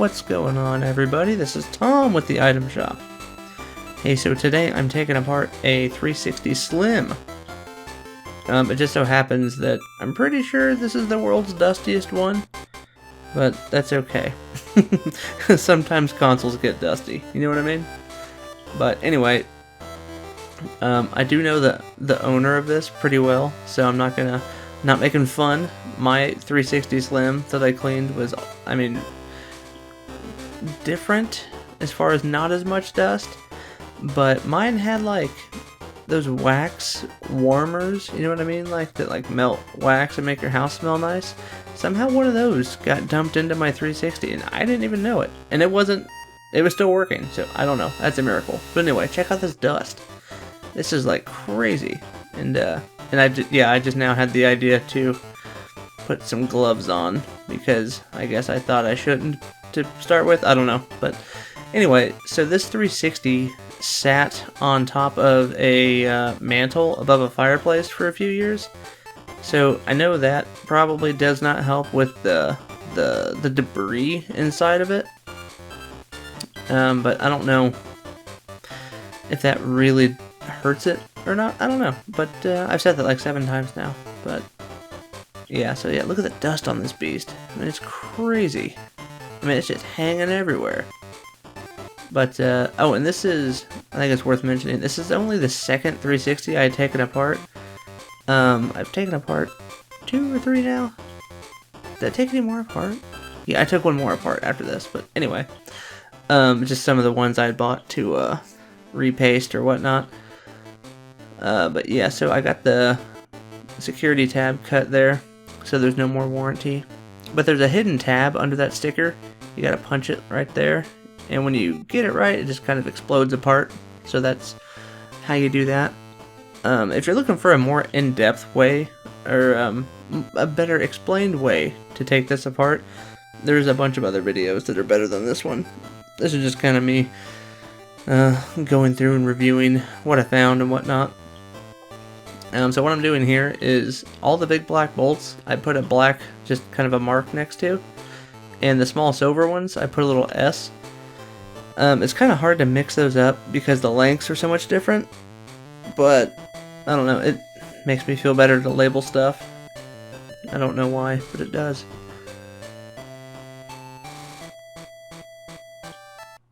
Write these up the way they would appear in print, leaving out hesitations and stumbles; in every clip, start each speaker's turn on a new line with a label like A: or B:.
A: What's going on, everybody? This is Tom with the Item Shop. Hey, so today I'm taking apart a 360 Slim. It just so happens that I'm pretty sure this is the world's dustiest one, but that's okay. Sometimes consoles get dusty, you know what I mean? But anyway, I do know the owner of this pretty well, so I'm not making fun. My 360 Slim that I cleaned was, I mean, different as far as not as much dust, but mine had like those wax warmers, you know what I mean, like that like melt wax and make your house smell nice. Somehow one of those got dumped into my 360 and I didn't even know it, and it was still working, so I don't know, that's a miracle. But anyway, check out this dust. This is like crazy, and I just now had the idea to put some gloves on because I guess I thought I shouldn't to start with, I don't know. But anyway, so this 360 sat on top of a mantle above a fireplace for a few years, so I know that probably does not help with the debris inside of it, but I don't know if that really hurts it or not, I don't know, but I've said that like 7 times now. But yeah, so yeah, look at the dust on this beast. I mean, it's crazy. I mean, it's just hanging everywhere. But, oh, and this is, I think it's worth mentioning, this is only the second 360 I had taken apart. I've taken apart 2 or 3 now. Did I take any more apart? Yeah, I took one more apart after this, but anyway. Just some of the ones I had bought to, repaste or whatnot. But yeah, so I got the security tab cut there, so there's no more warranty. But there's a hidden tab under that sticker. You gotta punch it right there, and when you get it right, it just kind of explodes apart. So that's how you do that. If you're looking for a more in-depth way, or a better explained way to take this apart, there's a bunch of other videos that are better than this one. This is just kind of me going through and reviewing what I found and whatnot. So what I'm doing here is all the big black bolts I put a black, just kind of a mark next to, and the small silver ones I put a little S. It's kind of hard to mix those up because the lengths are so much different, but I don't know, it makes me feel better to label stuff. I don't know why, but it does.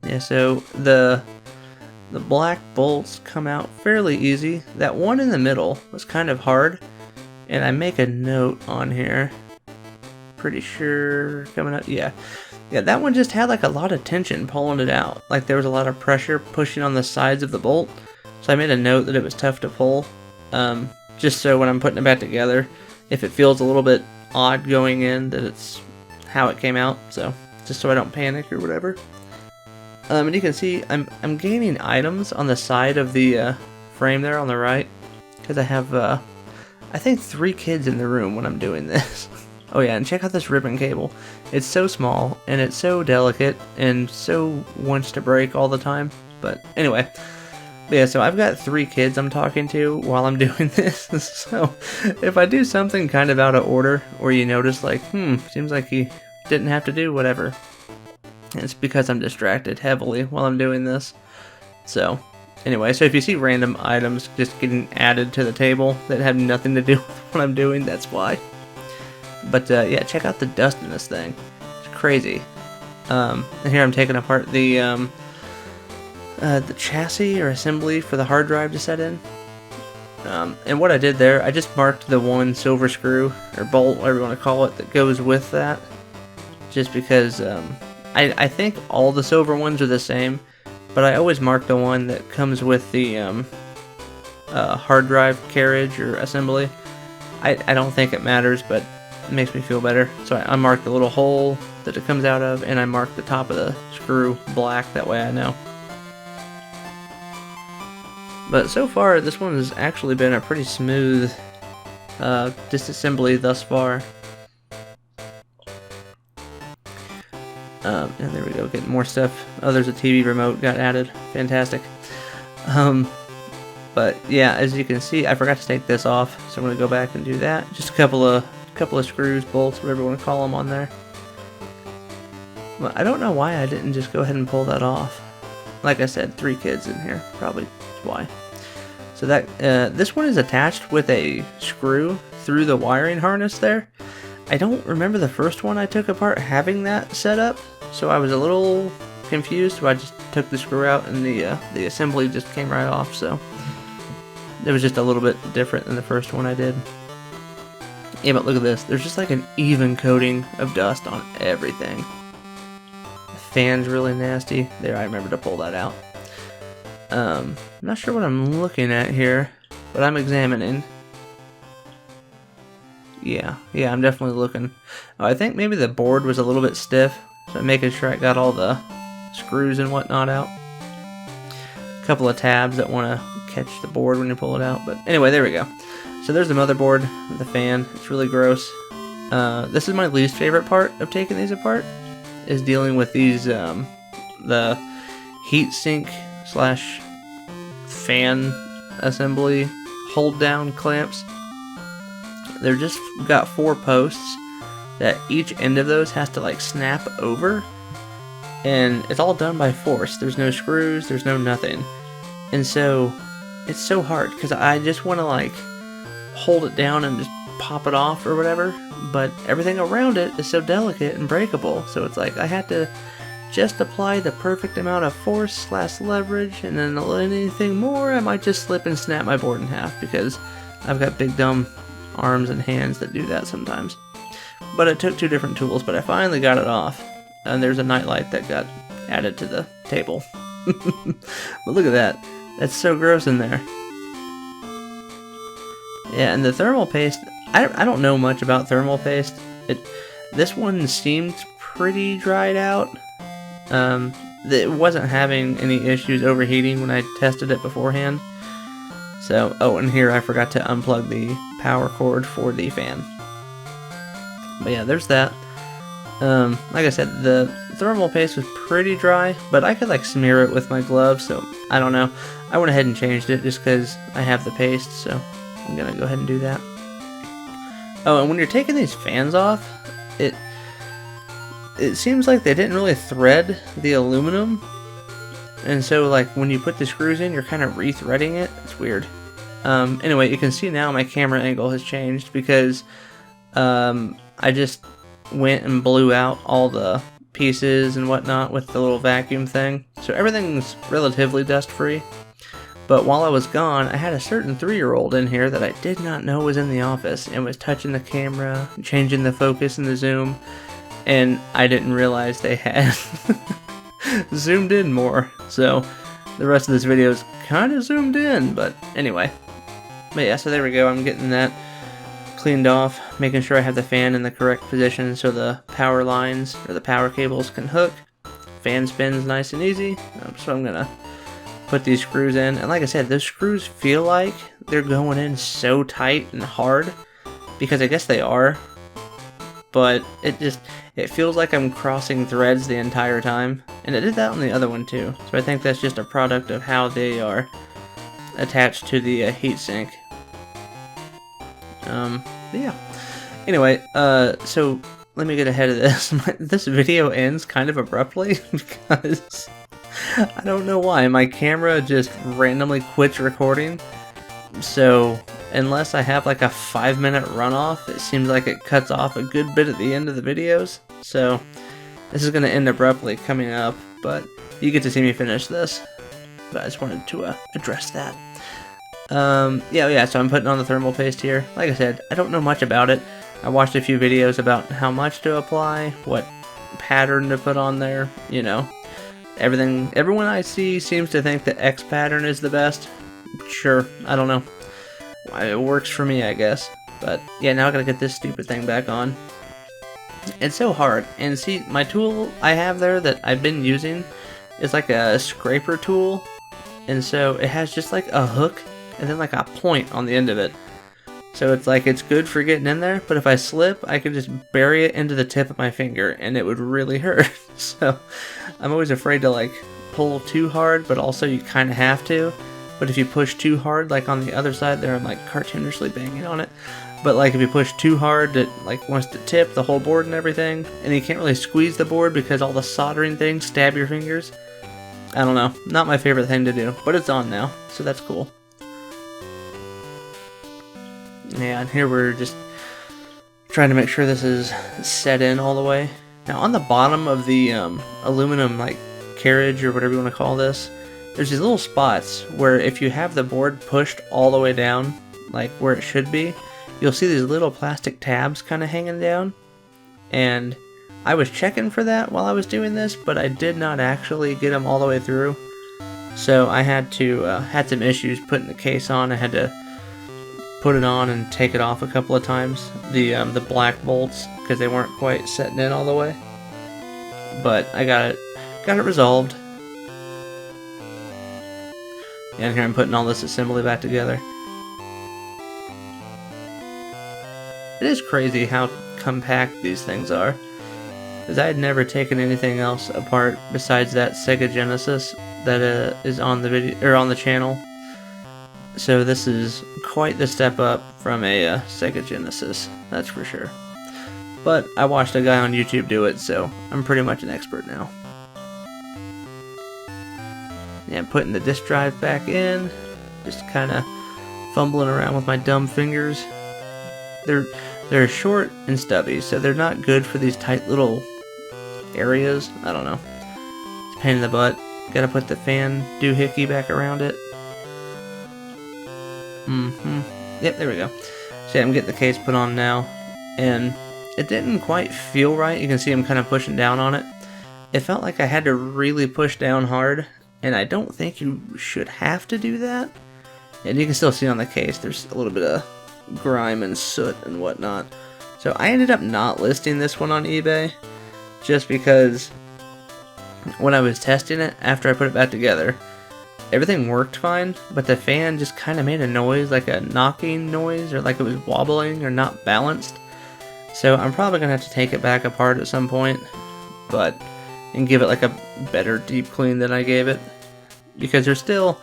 A: Yeah, so the black bolts come out fairly easy. That one in the middle was kind of hard, and I make a note on here. Pretty sure coming up, yeah, that one just had like a lot of tension pulling it out. Like there was a lot of pressure pushing on the sides of the bolt, so I made a note that it was tough to pull. Just so when I'm putting it back together, if it feels a little bit odd going in, that it's how it came out. So just so I don't panic or whatever. And you can see I'm gaining items on the side of the frame there on the right, because I have I think 3 kids in the room when I'm doing this. Oh yeah, and check out this ribbon cable. It's so small and it's so delicate and so wants to break all the time. But anyway, yeah, so I've got 3 kids I'm talking to while I'm doing this. So if I do something kind of out of order, or you notice like, seems like he didn't have to do whatever, it's because I'm distracted heavily while I'm doing this. So anyway, so if you see random items just getting added to the table that have nothing to do with what I'm doing, that's why. But yeah, check out the dust in this thing. It's crazy. And here I'm taking apart the chassis or assembly for the hard drive to set in. And what I did there, I just marked the one silver screw or bolt, whatever you want to call it, that goes with that. Just because I think all the silver ones are the same, but I always mark the one that comes with the hard drive carriage or assembly. I don't think it matters, but it makes me feel better. So I mark the little hole that it comes out of, and I mark the top of the screw black, that way I know. But so far, this one has actually been a pretty smooth disassembly thus far. And there we go, getting more stuff. Oh, there's a TV remote got added. Fantastic. But yeah, as you can see, I forgot to take this off, so I'm going to go back and do that. Just a couple of screws, bolts, whatever you want to call them on there. Well, I don't know why I didn't just go ahead and pull that off. Like I said, 3 kids in here, probably why. So that this one is attached with a screw through the wiring harness there. I don't remember the first one I took apart having that set up, so I was a little confused. So I just took the screw out and the assembly just came right off. So it was just a little bit different than the first one I did. Yeah, but look at this. There's just like an even coating of dust on everything. The fan's really nasty. There, I remember to pull that out. I'm not sure what I'm looking at here, but I'm examining. Yeah, I'm definitely looking. Oh, I think maybe the board was a little bit stiff, so I'm making sure I got all the screws and whatnot out. A couple of tabs that want to catch the board when you pull it out, but anyway, there we go. So there's the motherboard, the fan. It's really gross. This is my least favorite part of taking these apart, is dealing with these, the heatsink slash fan assembly hold down clamps. They're just got 4 posts that each end of those has to like snap over, and it's all done by force. There's no screws, there's no nothing, and so it's so hard because I just want to like hold it down and just pop it off or whatever, but everything around it is so delicate and breakable, so it's like I had to just apply the perfect amount of force slash leverage, and then anything more I might just slip and snap my board in half because I've got big dumb arms and hands that do that sometimes. But it took 2 different tools, but I finally got it off, and there's a nightlight that got added to the table. But look at that, that's so gross in there. Yeah, and the thermal paste, I don't know much about thermal paste. This one seemed pretty dried out. It wasn't having any issues overheating when I tested it beforehand. So, oh, and here I forgot to unplug the power cord for the fan. But yeah, there's that. Like I said, the thermal paste was pretty dry, but I could like smear it with my gloves, so I don't know. I went ahead and changed it just because I have the paste, so I'm gonna go ahead and do that. Oh, and when you're taking these fans off, it seems like they didn't really thread the aluminum, and so like when you put the screws in, you're kind of re-threading it. It's weird. Anyway, you can see now my camera angle has changed because I just went and blew out all the pieces and whatnot with the little vacuum thing, so everything's relatively dust free. But while I was gone, I had a certain 3-year-old in here that I did not know was in the office and was touching the camera, changing the focus and the zoom, and I didn't realize they had zoomed in more. So the rest of this video is kind of zoomed in, but anyway. But yeah, so there we go. I'm getting that cleaned off, making sure I have the fan in the correct position so the power lines or the power cables can hook. Fan spins nice and easy. So I'm gonna put these screws in, and like I said, those screws feel like they're going in so tight and hard, because I guess they are, but it feels like I'm crossing threads the entire time, and it did that on the other one too, so I think that's just a product of how they are attached to the heatsink. Yeah. Anyway, so let me get ahead of this. This video ends kind of abruptly because I don't know why. My camera just randomly quits recording. So unless I have like a 5-minute runoff, it seems like it cuts off a good bit at the end of the videos. So this is going to end abruptly coming up, but you get to see me finish this. But I just wanted to address that. Yeah, so I'm putting on the thermal paste here. Like I said, I don't know much about it. I watched a few videos about how much to apply, what pattern to put on there, you know. Everyone I see seems to think the X pattern is the best. Sure, I don't know. It works for me, I guess. But yeah, now I gotta get this stupid thing back on. It's so hard. And see, my tool I have there that I've been using is like a scraper tool. And so it has just like a hook and then like a point on the end of it. So it's like it's good for getting in there, but if I slip, I could just bury it into the tip of my finger and it would really hurt. So I'm always afraid to like pull too hard, but also you kind of have to. but if you push too hard, like on the other side there, I'm like cartoonishly banging on it. But like if you push too hard, it like wants to tip the whole board and everything, and you can't really squeeze the board because all the soldering things stab your fingers. I don't know, not my favorite thing to do, but it's on now, so that's cool. Yeah, and here we're just trying to make sure this is set in all the way. Now on the bottom of the aluminum like carriage or whatever you want to call this, there's these little spots where if you have the board pushed all the way down, like where it should be, you'll see these little plastic tabs kind of hanging down. And I was checking for that while I was doing this, but I did not actually get them all the way through. So I had to had some issues putting the case on. I had to put it on and take it off a couple of times, the black bolts, because they weren't quite setting in all the way. But I got it resolved. Yeah, and here I'm putting all this assembly back together. It is crazy how compact these things are, because I had never taken anything else apart besides that Sega Genesis that is on the video or on the channel. So this is quite the step up from a Sega Genesis, that's for sure. But I watched a guy on YouTube do it, so I'm pretty much an expert now. Yeah, putting the disk drive back in, just kind of fumbling around with my dumb fingers. They're short and stubby, so they're not good for these tight little areas. I don't know. It's a pain in the butt. Gotta put the fan doohickey back around it. Yep, there we go. So yeah, I'm getting the case put on now, and it didn't quite feel right. You can see I'm kind of pushing down on it. It felt like I had to really push down hard, and I don't think you should have to do that. And you can still see on the case there's a little bit of grime and soot and whatnot. So I ended up not listing this one on eBay, just because when I was testing it after I put it back together, everything worked fine, but the fan just kind of made a noise, like a knocking noise, or like it was wobbling or not balanced. So I'm probably gonna have to take it back apart at some point, and give it like a better deep clean than I gave it, because there's still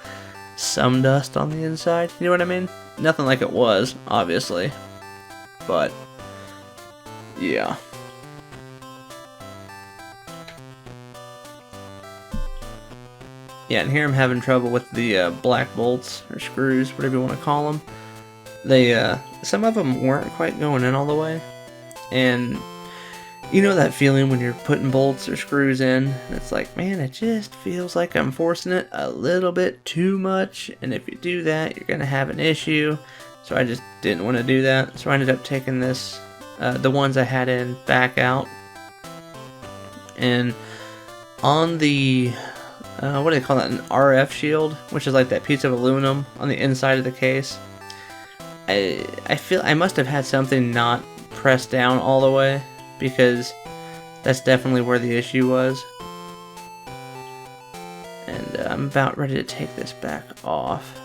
A: some dust on the inside, you know what I mean? Nothing like it was, obviously, but yeah. Yeah, and here I'm having trouble with the black bolts, or screws, whatever you want to call them. They, some of them weren't quite going in all the way, and you know that feeling when you're putting bolts or screws in, and it's like, man, it just feels like I'm forcing it a little bit too much, and if you do that, you're going to have an issue. So I just didn't want to do that, so I ended up taking this, the ones I had in, back out, and on the what do they call that, an RF shield, which is like that piece of aluminum on the inside of the case. I feel I must have had something not pressed down all the way, because that's definitely where the issue was. And I'm about ready to take this back off.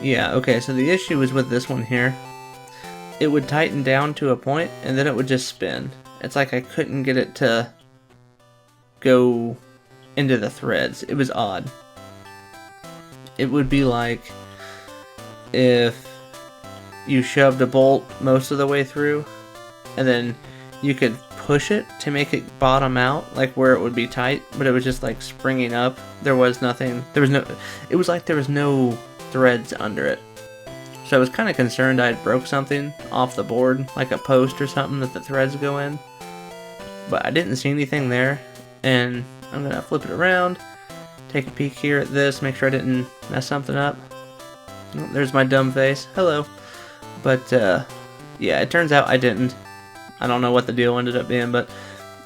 A: Yeah, okay, so the issue was with this one here. It would tighten down to a point, and then it would just spin. It's like I couldn't get it to go into the threads. It was odd. It would be like if you shoved a bolt most of the way through, and then you could push it to make it bottom out, like where it would be tight, but it was just like springing up. There was nothing, there was no, it was like there was no threads under it. So I was kind of concerned I had broke something off the board, like a post or something that the threads go in. But I didn't see anything there, and I'm gonna flip it around, take a peek here at this, make sure I didn't mess something up. Oh, there's my dumb face. Hello. But yeah, it turns out I didn't. I don't know what the deal ended up being, but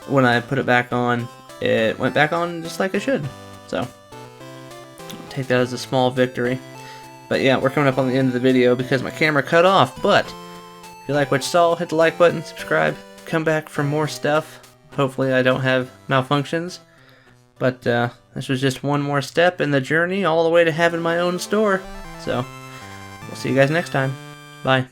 A: when I put it back on, it went back on just like it should. So I'll take that as a small victory. But yeah, we're coming up on the end of the video because my camera cut off. But if you like what you saw, hit the like button, subscribe, come back for more stuff. Hopefully I don't have malfunctions. But this was just one more step in the journey all the way to having my own store. So, we'll see you guys next time. Bye.